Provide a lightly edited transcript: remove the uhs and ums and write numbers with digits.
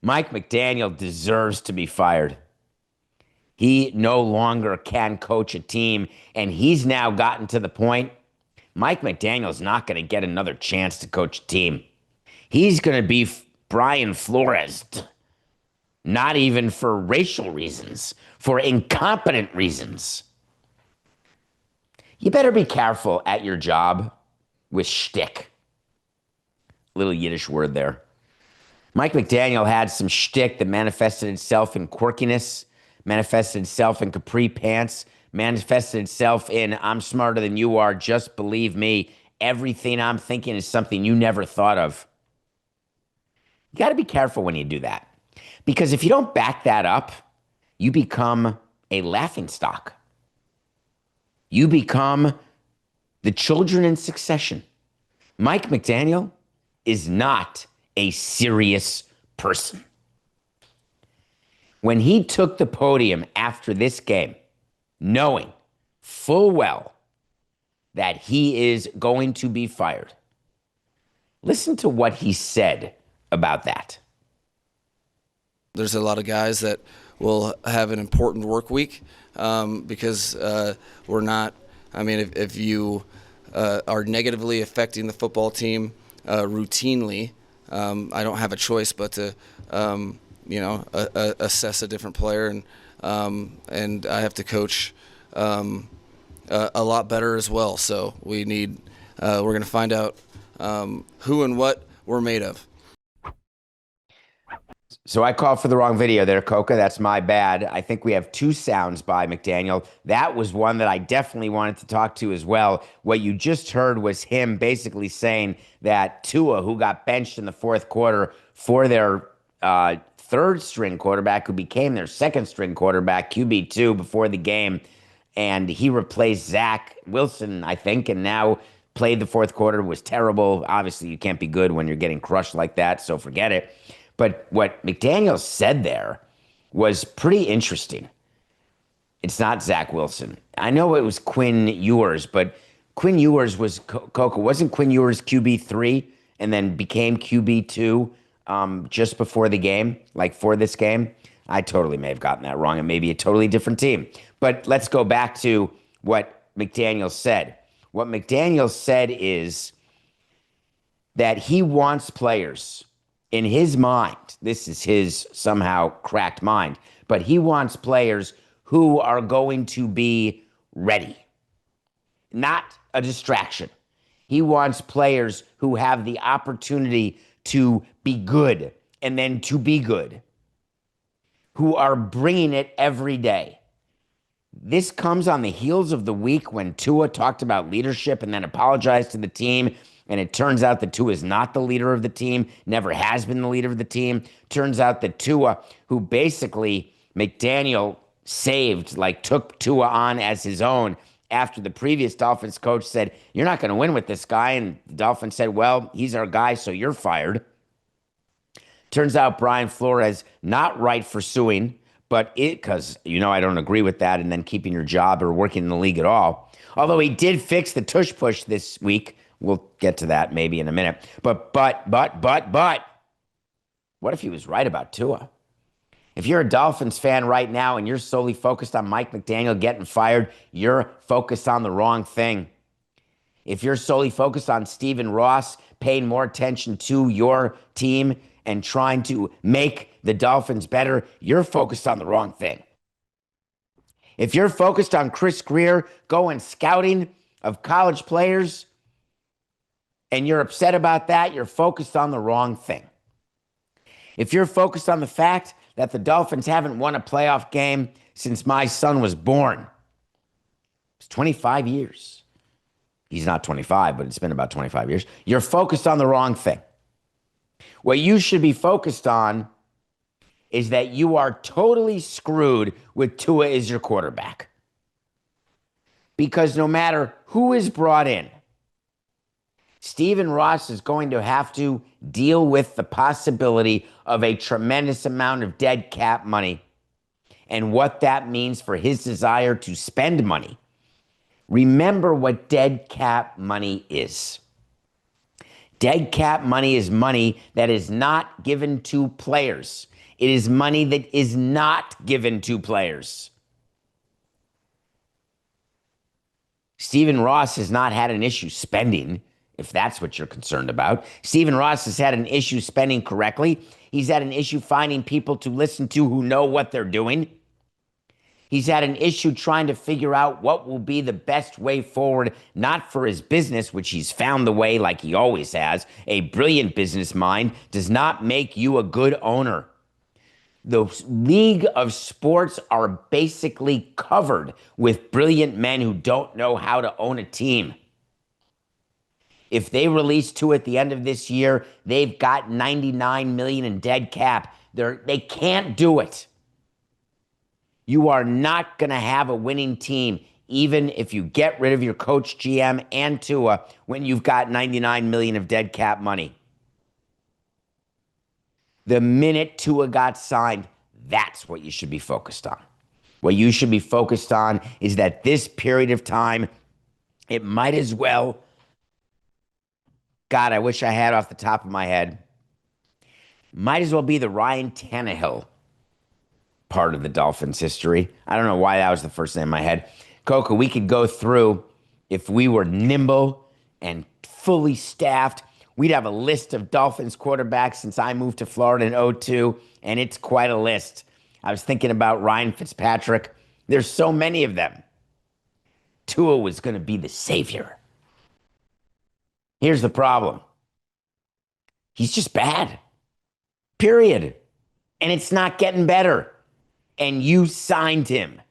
Mike McDaniel deserves to be fired. He no longer can coach a team, and he's now gotten to the point. Mike McDaniel's not going to get another chance to coach a team. He's going to be Brian Flores, not even for racial reasons, for incompetent reasons. You better be careful at your job with shtick. Little Yiddish word there. Mike McDaniel had some shtick that manifested itself in quirkiness, manifested itself in capri pants, manifested itself in I'm smarter than you are, just believe me. Everything I'm thinking is something you never thought of. You got to be careful when you do that. Because if you don't back that up, you become a laughingstock. You become the children in succession. Mike McDaniel is not a serious person. When he took the podium after this game, knowing full well that he is going to be fired, listen to what he said about that. There's a lot of guys that will have an important work week because we're not, if you are negatively affecting the football team routinely, I don't have a choice but to, assess a different player, and I have to coach a lot better as well. So we're going to find out who and what we're made of. So I called for the wrong video there, Coca. That's my bad. I think we have two sounds by McDaniel. That was one that I definitely wanted to talk to as well. What you just heard was him basically saying that Tua, who got benched in the fourth quarter for their third-string quarterback, who became their second-string quarterback, QB2, before the game, and he replaced Zach Wilson, I think, and now played the fourth quarter, was terrible. Obviously, you can't be good when you're getting crushed like that, so forget it. But what McDaniel said there was pretty interesting. It's not Zach Wilson. I know it was Quinn Ewers, but Quinn Ewers was, Coca, wasn't Quinn Ewers QB3 and then became QB2 just before the game, like for this game? I totally may have gotten that wrong. It may be a totally different team. But let's go back to what McDaniel said. What McDaniel said is that he wants players in his mind. This is his somehow cracked mind, but he wants players who are going to be ready, not a distraction. He wants players who have the opportunity to be good and then to be good, who are bringing it every day. This comes on the heels of the week when Tua talked about leadership and then apologized to the team. And it turns out that Tua is not the leader of the team, never has been the leader of the team. Turns out that Tua, who basically McDaniel saved, like took Tua on as his own after the previous Dolphins coach said, you're not going to win with this guy. And the Dolphins said, well, he's our guy, so you're fired. Turns out Brian Flores, not right for suing, but because, I don't agree with that and then keeping your job or working in the league at all. Although he did fix the tush push this week. We'll get to that maybe in a minute. But, what if he was right about Tua? If you're a Dolphins fan right now and you're solely focused on Mike McDaniel getting fired, you're focused on the wrong thing. If you're solely focused on Stephen Ross paying more attention to your team and trying to make the Dolphins better, you're focused on the wrong thing. If you're focused on Chris Grier going scouting of college players, and you're upset about that, you're focused on the wrong thing. If you're focused on the fact that the Dolphins haven't won a playoff game since my son was born, it's 25 years. He's not 25, but it's been about 25 years. You're focused on the wrong thing. What you should be focused on is that you are totally screwed with Tua as your quarterback. Because no matter who is brought in, Stephen Ross is going to have to deal with the possibility of a tremendous amount of dead cap money and what that means for his desire to spend money. Remember what dead cap money is. Dead cap money is money that is not given to players. It is money that is not given to players. Stephen Ross has not had an issue spending, if that's what you're concerned about. Stephen Ross has had an issue spending correctly. He's had an issue finding people to listen to who know what they're doing. He's had an issue trying to figure out what will be the best way forward, not for his business, which he's found the way like he always has. A brilliant business mind does not make you a good owner. The league of sports are basically covered with brilliant men who don't know how to own a team. If they release two at the end of this year, they've got 99 million in dead cap. They can't do it. You are not going to have a winning team, even if you get rid of your coach, GM, and Tua, when you've got 99 million of dead cap money. The minute Tua got signed, that's what you should be focused on. What you should be focused on is that this period of time, it might as well, God, I wish I had off the top of my head, might as well be the Ryan Tannehill part of the Dolphins history. I don't know why that was the first thing in my head. Coca, we could go through, if we were nimble and fully staffed, we'd have a list of Dolphins quarterbacks since I moved to Florida in 2002, and it's quite a list. I was thinking about Ryan Fitzpatrick. There's so many of them. Tua was going to be the savior. Here's the problem. He's just bad. Period. And it's not getting better. And you signed him.